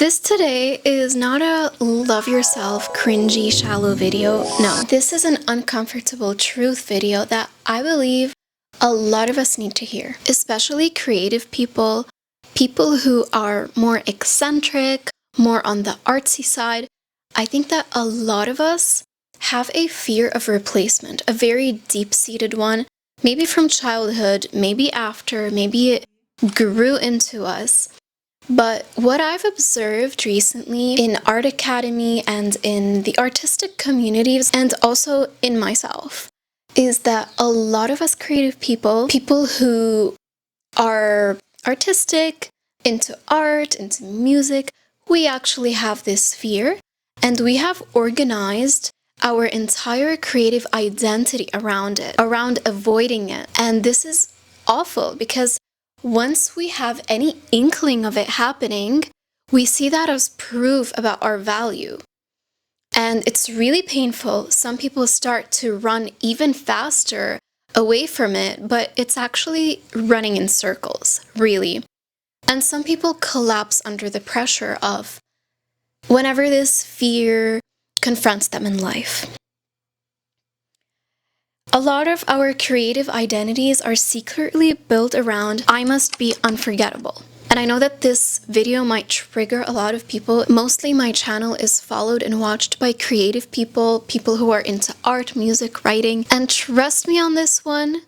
This today is not a love yourself, cringy, shallow video. No, this is an uncomfortable truth video that I believe a lot of us need to hear, especially creative people, people who are more eccentric, more on the artsy side. I think that a lot of us have a fear of replacement, a very deep-seated one, maybe from childhood, maybe after, maybe it grew into us. But what I've observed recently in art academy and in the artistic communities and also in myself is that a lot of us creative people who are artistic, into art, into music, we actually have this fear and we have organized our entire creative identity around it, around avoiding it. And this is awful because once we have any inkling of it happening, we see that as proof about our value. And it's really painful. Some people start to run even faster away from it, but it's actually running in circles, really. And some people collapse under the pressure of whenever this fear confronts them in life. A lot of our creative identities are secretly built around, I must be unforgettable. And I know that this video might trigger a lot of people. Mostly my channel is followed and watched by creative people, people who are into art, music, writing. And trust me on this one,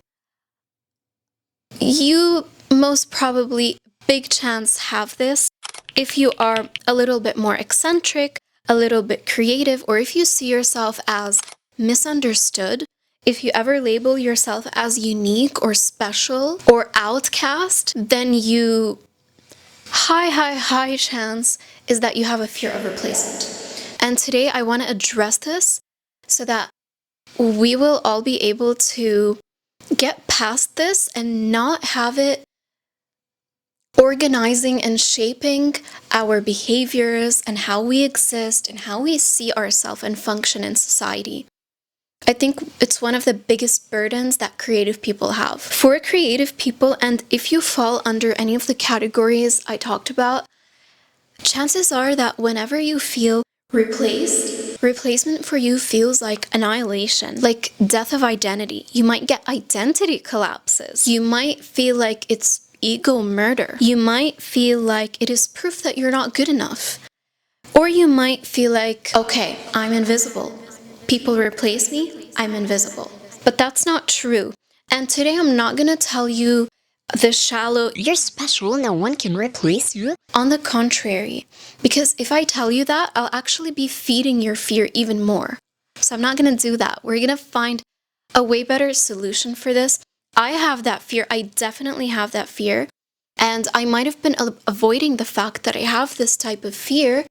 you most probably, big chance, have this. If you are a little bit more eccentric, a little bit creative, or if you see yourself as misunderstood, if you ever label yourself as unique or special or outcast, then you, high chance is that you have a fear of replacement. And today I want to address this so that we will all be able to get past this and not have it organizing and shaping our behaviors and how we exist and how we see ourselves and function in society. I think it's one of the biggest burdens that creative people have. For creative people, and if you fall under any of the categories I talked about, chances are that whenever you feel replaced, replacement for you feels like annihilation, like death of identity. You might get identity collapses. You might feel like it's ego murder. You might feel like it is proof that you're not good enough. Or you might feel like, okay, I'm invisible. People replace me, I'm invisible. But that's not true. And today I'm not gonna tell you the shallow, you're special, no one can replace you. On the contrary, because if I tell you that, I'll actually be feeding your fear even more. So I'm not gonna do that. We're gonna find a way better solution for this. I have that fear. I definitely have that fear. And I might have been avoiding the fact that I have this type of fear,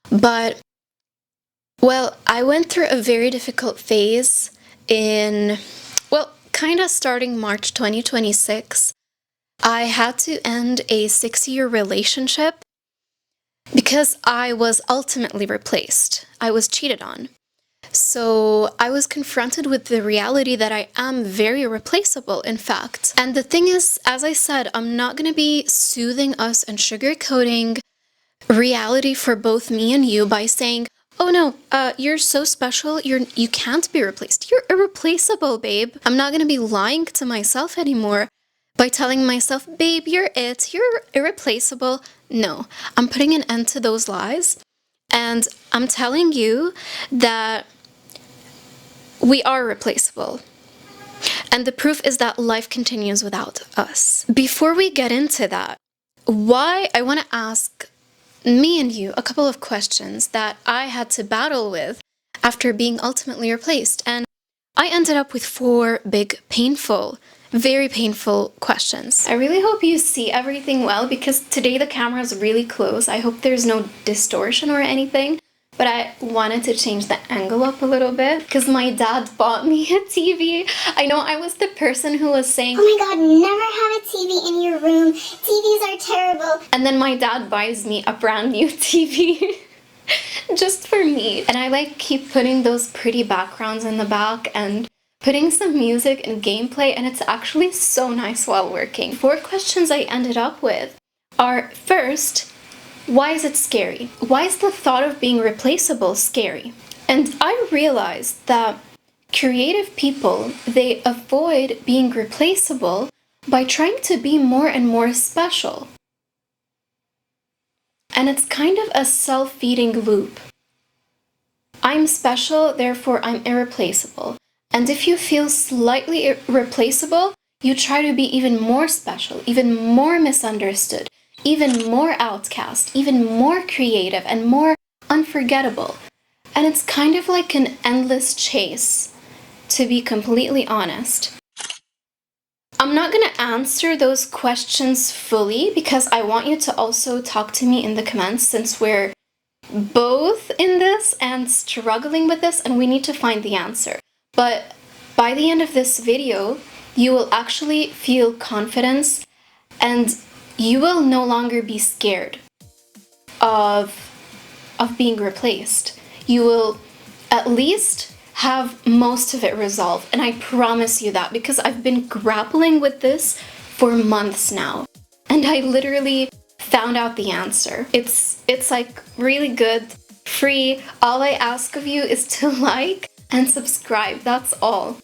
but well, I went through a very difficult phase in, well, kind of starting March 2026. I had to end a 6-year relationship because I was ultimately replaced. I was cheated on. So I was confronted with the reality that I am very replaceable, in fact. And the thing is, as I said, I'm not going to be soothing us and sugarcoating reality for both me and you by saying, oh no, you're so special, you can't be replaced. You're irreplaceable, babe. I'm not gonna be lying to myself anymore by telling myself, babe, you're it, you're irreplaceable. No, I'm putting an end to those lies. And I'm telling you that we are replaceable. And the proof is that life continues without us. Before we get into that, why I want to ask me and you a couple of questions that I had to battle with after being ultimately replaced. And I ended up with 4 big, painful, very painful questions. I really hope you see everything well because today the camera is really close. I hope there's no distortion or anything. But I wanted to change the angle up a little bit because my dad bought me a TV. I know I was the person who was saying, oh my god, never have a TV in your room. TVs are terrible. And then my dad buys me a brand new TV just for me. And I keep putting those pretty backgrounds in the back and putting some music and gameplay, and it's actually so nice while working. 4 questions I ended up with are, first, Why is it scary? Why is the thought of being replaceable scary? And I realized that creative people, they avoid being replaceable by trying to be more and more special. And it's kind of a self-feeding loop. I'm special, therefore I'm irreplaceable. And if you feel slightly irreplaceable, you try to be even more special, even more misunderstood, even more outcast, even more creative and more unforgettable. And it's kind of like an endless chase, to be completely honest. I'm not going to answer those questions fully because I want you to also talk to me in the comments, since we're both in this and struggling with this and we need to find the answer. But by the end of this video, you will actually feel confidence and you will no longer be scared of being replaced. You will at least have most of it resolved. And I promise you that, because I've been grappling with this for months now. And I literally found out the answer. It's like really good, free. All I ask of you is to like and subscribe. That's all.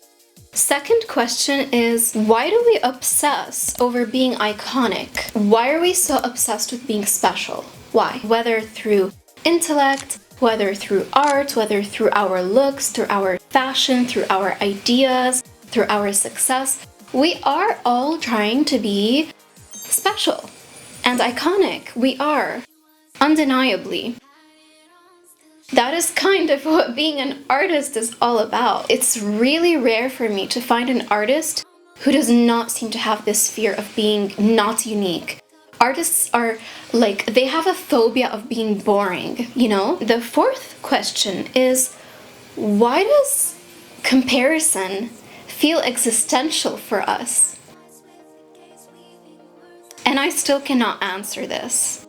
Second question is, why do we obsess over being iconic? Why are we so obsessed with being special? Why? Whether through intellect, whether through art, whether through our looks, through our fashion, through our ideas, through our success, we are all trying to be special and iconic. We are, undeniably. That is kind of what being an artist is all about. It's really rare for me to find an artist who does not seem to have this fear of being not unique. Artists are like, they have a phobia of being boring, you know? The fourth question is, why does comparison feel existential for us? And I still cannot answer this.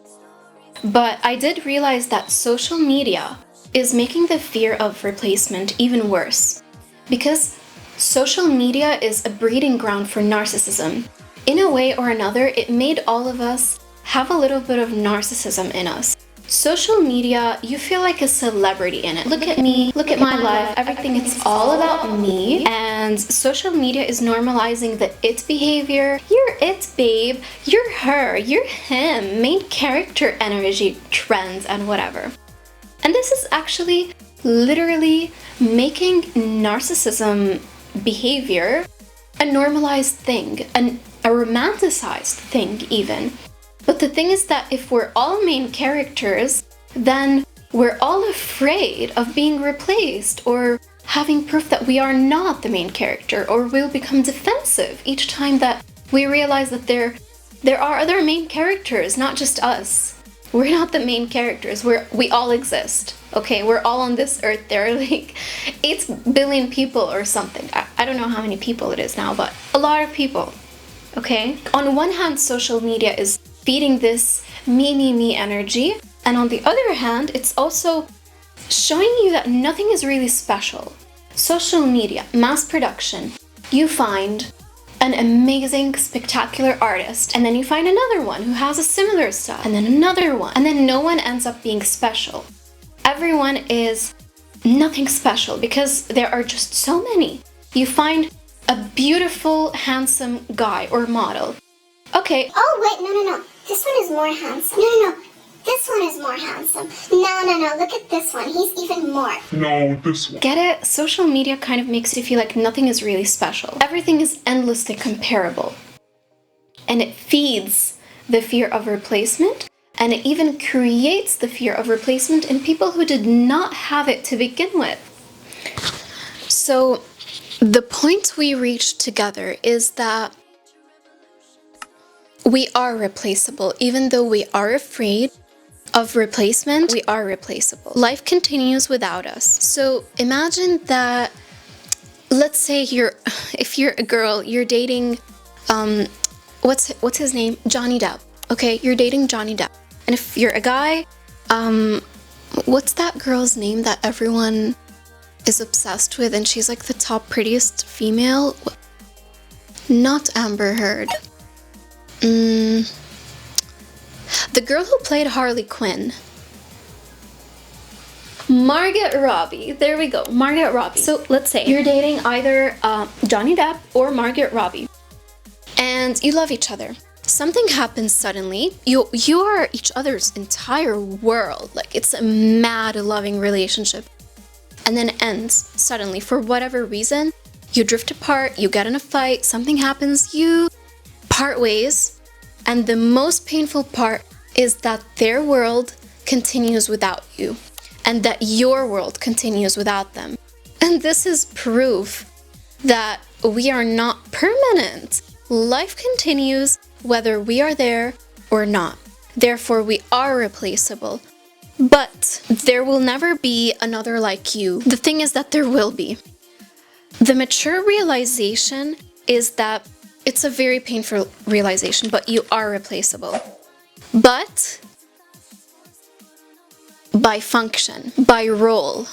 But I did realize that social media is making the fear of replacement even worse, because social media is a breeding ground for narcissism. In a way or another, it made all of us have a little bit of narcissism in us. Social media, you feel like a celebrity in it. Look at me, look at my life, everything, it's all about me. And social media is normalizing the it behavior. You're it, babe. You're her. You're him. Main character energy trends and whatever. And this is actually literally making narcissism behavior a normalized thing, a romanticized thing even. But the thing is that if we're all main characters, then we're all afraid of being replaced or having proof that we are not the main character, or we'll become defensive each time that we realize that there are other main characters, not just us. We're not the main characters. We all exist. Okay, we're all on this earth. There are like 8 billion people or something. I don't know how many people it is now, but a lot of people. Okay? On one hand, social media is feeding this me energy, and on the other hand, it's also showing you that nothing is really special. Social media, mass production, you find an amazing, spectacular artist, and then you find another one who has a similar style, and then another one, and then no one ends up being special. Everyone is nothing special because there are just so many. You find a beautiful, handsome guy or model. Okay. Oh, wait, no. This one is more handsome. No. This one is more handsome. No. Look at this one. He's even more. No, this one. Get it? Social media kind of makes you feel like nothing is really special. Everything is endlessly comparable. And it feeds the fear of replacement, and it even creates the fear of replacement in people who did not have it to begin with. So, the point we reached together is that we are replaceable. Even though we are afraid of replacement, we are replaceable. Life continues without us. So imagine that, let's say if you're a girl, you're dating, what's his name? Johnny Depp. Okay, you're dating Johnny Depp. And if you're a guy, what's that girl's name that everyone is obsessed with, and she's like the top prettiest female? Not Amber Heard. The girl who played Harley Quinn. Margot Robbie. There we go. Margot Robbie. So let's say you're dating either Johnny Depp or Margot Robbie. And you love each other. Something happens suddenly. You are each other's entire world. Like, it's a mad loving relationship. And then it ends suddenly for whatever reason. You drift apart, you get in a fight, something happens, you part ways. And the most painful part is that their world continues without you. And that your world continues without them. And this is proof that we are not permanent. Life continues whether we are there or not. Therefore, we are replaceable. But there will never be another like you. The thing is that there will be. The mature realization is that it's a very painful realization, but you are replaceable. But by function, by role,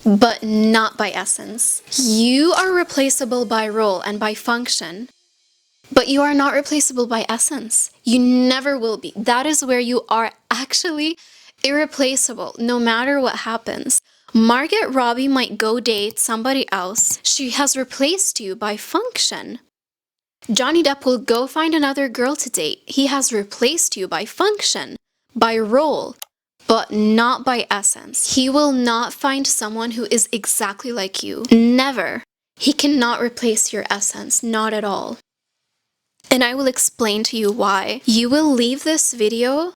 but not by essence. You are replaceable by role and by function, but you are not replaceable by essence. You never will be. That is where you are actually irreplaceable, no matter what happens. Margot Robbie might go date somebody else. She has replaced you by function. Johnny Depp will go find another girl to date. He has replaced you by function, by role, but not by essence. He will not find someone who is exactly like you. Never. He cannot replace your essence, not at all. And I will explain to you why. You will leave this video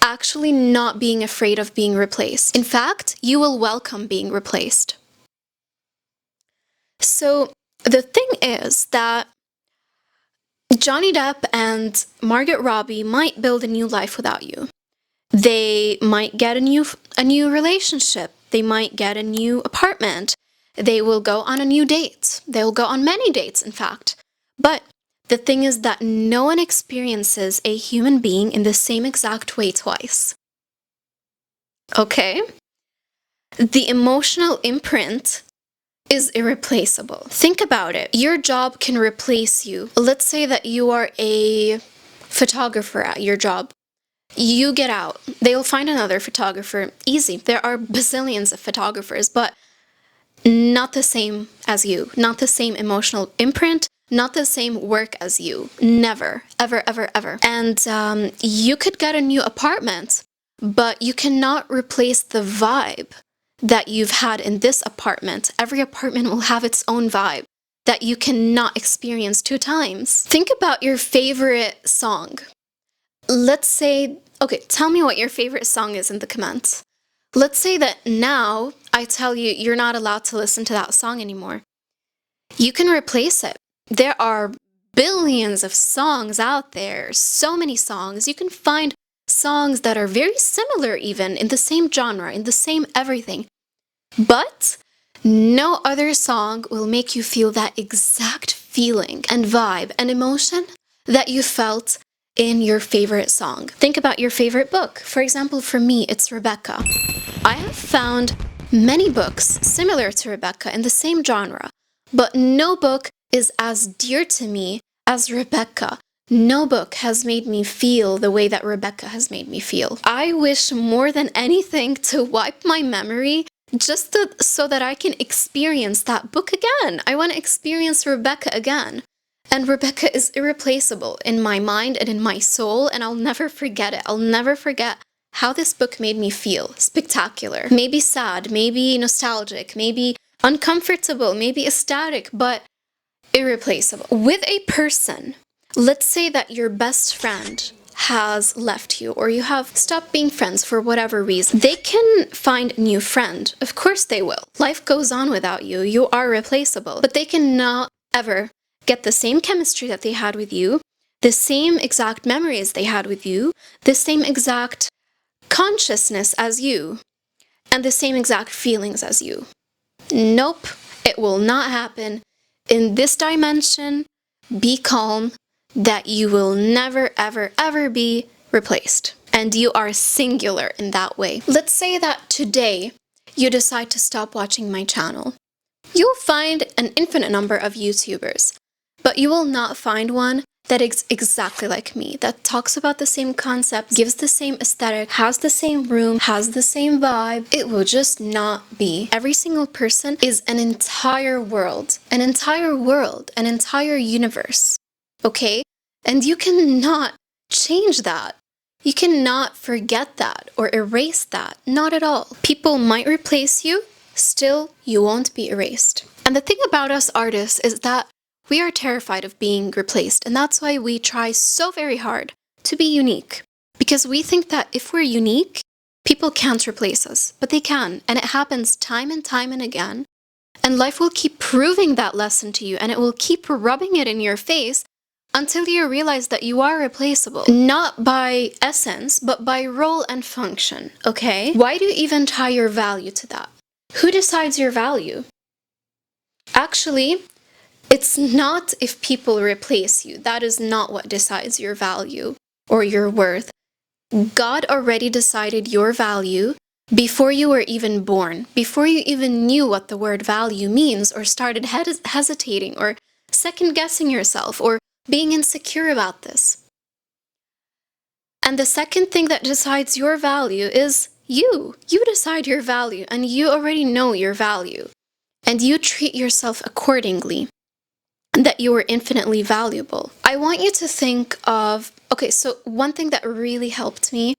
actually not being afraid of being replaced. In fact, you will welcome being replaced. So the thing is that Johnny Depp and Margot Robbie might build a new life without you. They might get a new relationship. They might get a new apartment. They will go on a new date. They will go on many dates, in fact. But the thing is that no one experiences a human being in the same exact way twice. Okay? The emotional imprint is irreplaceable. Think about it. Your job can replace you. Let's say that you are a photographer at your job. You get out. They'll find another photographer. Easy. There are bazillions of photographers, but not the same as you. Not the same emotional imprint. Not the same work as you. Never. Ever, ever, ever. And you could get a new apartment, but you cannot replace the vibe that you've had in this apartment. Every apartment will have its own vibe that you cannot experience 2 times. Think about your favorite song. Let's say, okay, tell me what your favorite song is in the comments. Let's say that now I tell you you're not allowed to listen to that song anymore. You can replace it. There are billions of songs out there, so many songs. You can find songs that are very similar even, in the same genre, in the same everything. But no other song will make you feel that exact feeling and vibe and emotion that you felt in your favorite song. Think about your favorite book. For example, for me, it's Rebecca. I have found many books similar to Rebecca in the same genre, but no book is as dear to me as Rebecca. No book has made me feel the way that Rebecca has made me feel. I wish more than anything to wipe my memory just so that I can experience that book again. I want to experience Rebecca again. And Rebecca is irreplaceable in my mind and in my soul, and I'll never forget it. I'll never forget how this book made me feel. Spectacular. Maybe sad, maybe nostalgic, maybe uncomfortable, maybe ecstatic, but irreplaceable. With a person, let's say that your best friend has left you, or you have stopped being friends for whatever reason. They can find a new friend. Of course they will. Life goes on without you. You are replaceable. But they cannot ever get the same chemistry that they had with you, the same exact memories they had with you, the same exact consciousness as you, and the same exact feelings as you. Nope, it will not happen. In this dimension, be calm that you will never, ever, ever be replaced. And you are singular in that way. Let's say that today you decide to stop watching my channel. You'll find an infinite number of YouTubers, but you will not find one that is exactly like me, that talks about the same concept, gives the same aesthetic, has the same room, has the same vibe, it will just not be. Every single person is an entire world, an entire universe, okay? And you cannot change that. You cannot forget that or erase that, not at all. People might replace you, still you won't be erased. And the thing about us artists is that we are terrified of being replaced, and that's why we try so very hard to be unique. Because we think that if we're unique, people can't replace us, but they can, and it happens time and again. And life will keep proving that lesson to you, and it will keep rubbing it in your face until you realize that you are replaceable. Not by essence, but by role and function, okay? Why do you even tie your value to that? Who decides your value? Actually, it's not if people replace you. That is not what decides your value or your worth. God already decided your value before you were even born, before you even knew what the word value means or started hesitating or second-guessing yourself or being insecure about this. And the second thing that decides your value is you. You decide your value, and you already know your value. And you treat yourself accordingly, that you are infinitely valuable. I want you to think of, okay, so one thing that really helped me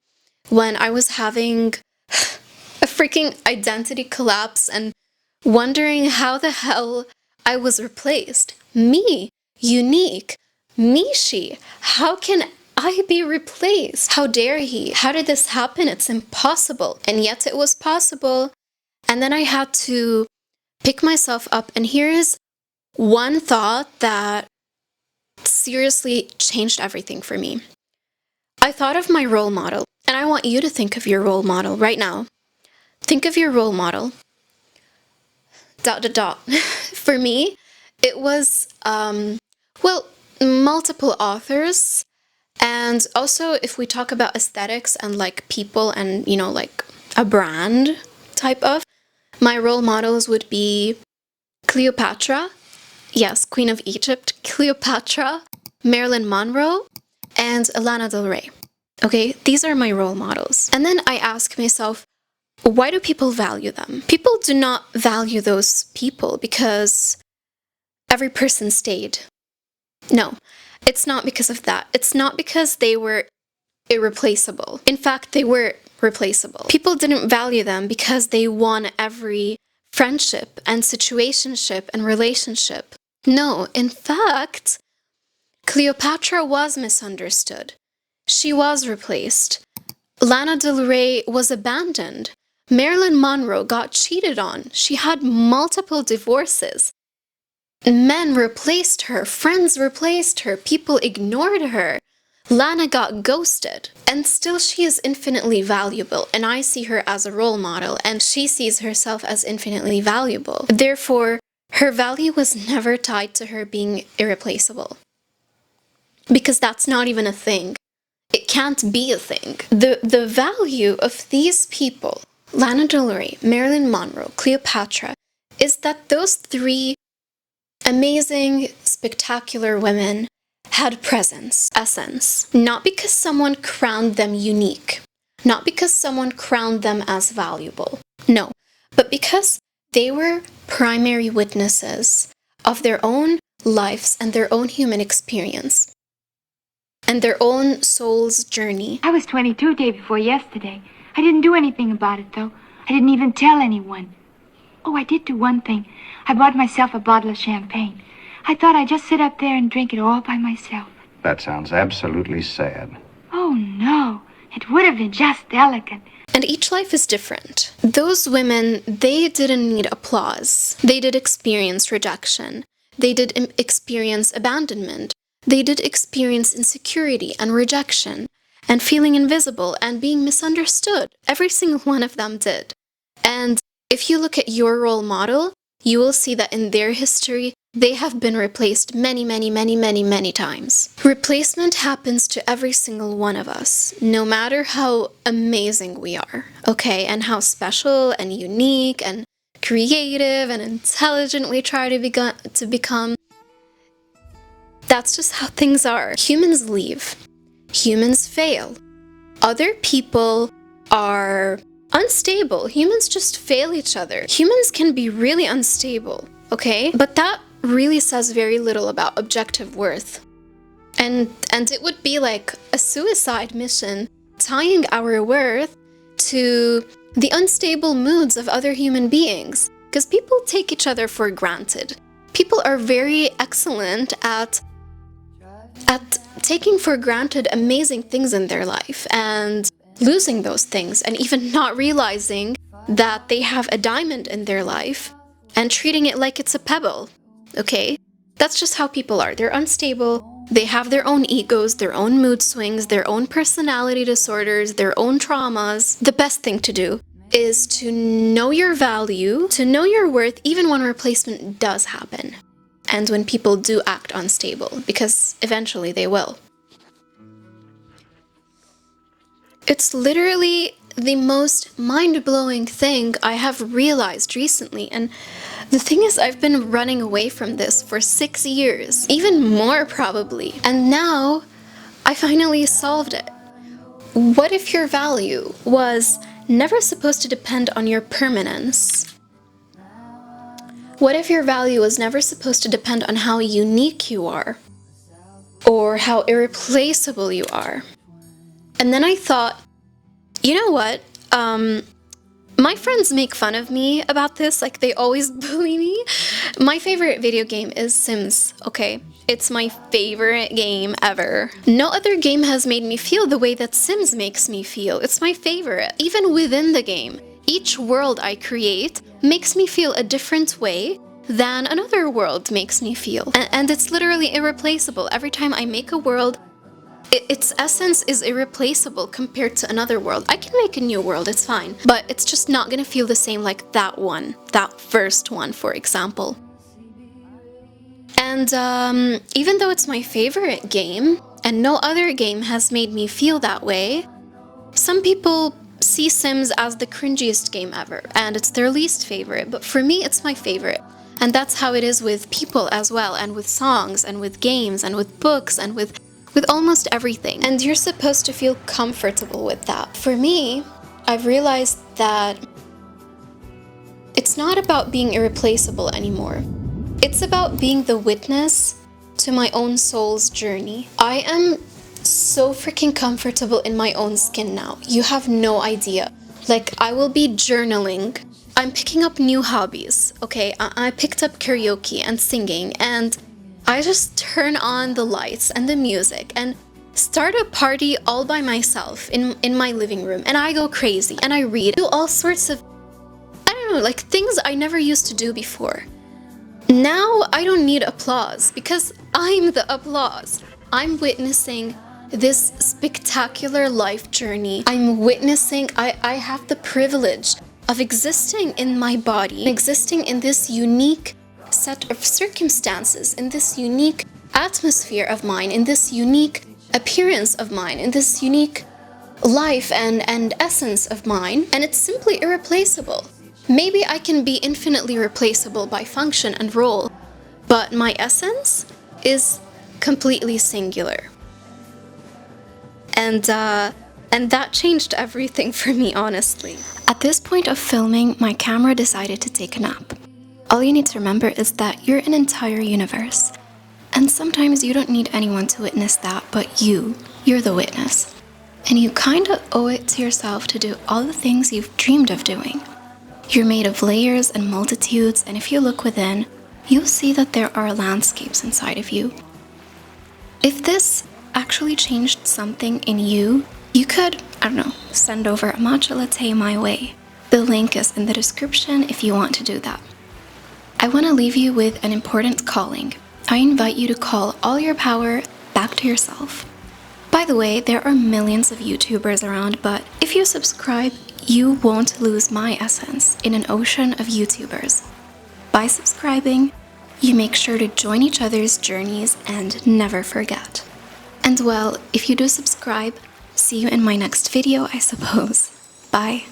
when I was having a freaking identity collapse and wondering how the hell I was replaced. Me, unique, Mishi, how can I be replaced? How dare he? How did this happen? It's impossible. And yet it was possible. And then I had to pick myself up, and here is one thought that seriously changed everything for me. I thought of my role model, and I want you to think of your role model right now. Think of your role model. ... For me, it was, multiple authors. And also, if we talk about aesthetics and like people and, like a brand type of, my role models would be Cleopatra. Yes, Queen of Egypt, Cleopatra, Marilyn Monroe, and Lana Del Rey. Okay, these are my role models. And then I ask myself, why do people value them? People do not value those people because every person stayed. No, it's not because of that. It's not because they were irreplaceable. In fact, they were replaceable. People didn't value them because they won every friendship and situationship and relationship. No, in fact, Cleopatra was misunderstood. She was replaced. Lana Del Rey was abandoned. Marilyn Monroe got cheated on. She had multiple divorces. Men replaced her. Friends replaced her. People ignored her. Lana got ghosted. And still she is infinitely valuable. And I see her as a role model. And she sees herself as infinitely valuable. Therefore, her value was never tied to her being irreplaceable. Because that's not even a thing. It can't be a thing. The value of these people, Lana Del Rey, Marilyn Monroe, Cleopatra, is that those three amazing, spectacular women had presence, essence. Not because someone crowned them unique. Not because someone crowned them as valuable. No, but because they were primary witnesses of their own lives and their own human experience. And their own soul's journey. I was 22 day before yesterday. I didn't do anything about it, though. I didn't even tell anyone. Oh, I did do one thing. I bought myself a bottle of champagne. I thought I'd just sit up there and drink it all by myself. That sounds absolutely sad. Oh, no. It would have been just delicate. And each life is different. Those women, they didn't need applause. They did experience rejection. They did experience abandonment. They did experience insecurity and rejection and feeling invisible and being misunderstood. Every single one of them did. And if you look at your role model, you will see that in their history, they have been replaced many times. Replacement happens to every single one of us, no matter how amazing we are, okay? And how special and unique and creative and intelligent we try to become. That's just how things are. Humans leave. Humans fail. Other people are unstable. Humans just fail each other. Humans can be really unstable, okay? But that really says very little about objective worth. And it would be like a suicide mission tying our worth to the unstable moods of other human beings. Because people take each other for granted. People are very excellent at taking for granted amazing things in their life and losing those things, and even not realizing that they have a diamond in their life and treating it like it's a pebble, okay? That's just how people are. They're unstable. They have their own egos, their own mood swings, their own personality disorders, their own traumas. The best thing to do is to know your value, to know your worth, even when replacement does happen. And when people do act unstable, because eventually they will. It's literally the most mind-blowing thing I have realized recently. And the thing is, I've been running away from this for 6 years, even more probably. And now I finally solved it. What if your value was never supposed to depend on your permanence? What if your value was never supposed to depend on how unique you are? Or how irreplaceable you are? And then I thought, you know what? My friends make fun of me about this, like they always bully me. My favorite video game is Sims, okay? It's my favorite game ever. No other game has made me feel the way that Sims makes me feel. It's my favorite. Even within the game, each world I create makes me feel a different way than another world makes me feel. And it's literally irreplaceable. Every time I make a world, its essence is irreplaceable compared to another world. I can make a new world, it's fine, but it's just not gonna feel the same like that one, that first one, for example. And even though it's my favorite game, and no other game has made me feel that way, some people see Sims as the cringiest game ever, and it's their least favorite, but for me, it's my favorite. And that's how it is with people as well, and with songs, and with games, and with books, and with almost everything. And you're supposed to feel comfortable with that. For me, I've realized that it's not about being irreplaceable anymore. It's about being the witness to my own soul's journey. I am so freaking comfortable in my own skin now. You have no idea. Like, I will be journaling. I'm picking up new hobbies, okay? I picked up karaoke and singing, and I just turn on the lights and the music and start a party all by myself in my living room, and I go crazy and I read, do all sorts of, I don't know, like things I never used to do before. Now I don't need applause because I'm the applause. I'm witnessing this spectacular life journey. I'm witnessing, I have the privilege of existing in my body, existing in this unique set of circumstances, in this unique atmosphere of mine, in this unique appearance of mine, in this unique life and essence of mine, and it's simply irreplaceable. Maybe I can be infinitely replaceable by function and role, but my essence is completely singular. And that changed everything for me, honestly. At this point of filming, my camera decided to take a nap. All you need to remember is that you're an entire universe. And sometimes you don't need anyone to witness that, but you're the witness. And you kinda owe it to yourself to do all the things you've dreamed of doing. You're made of layers and multitudes, and if you look within, you'll see that there are landscapes inside of you. If this actually changed something in you, you could, I don't know, send over a matcha latte my way. The link is in the description if you want to do that. I want to leave you with an important calling. I invite you to call all your power back to yourself. By the way, there are millions of YouTubers around, but if you subscribe, you won't lose my essence in an ocean of YouTubers. By subscribing, you make sure to join each other's journeys and never forget. And well, if you do subscribe, see you in my next video, I suppose. Bye.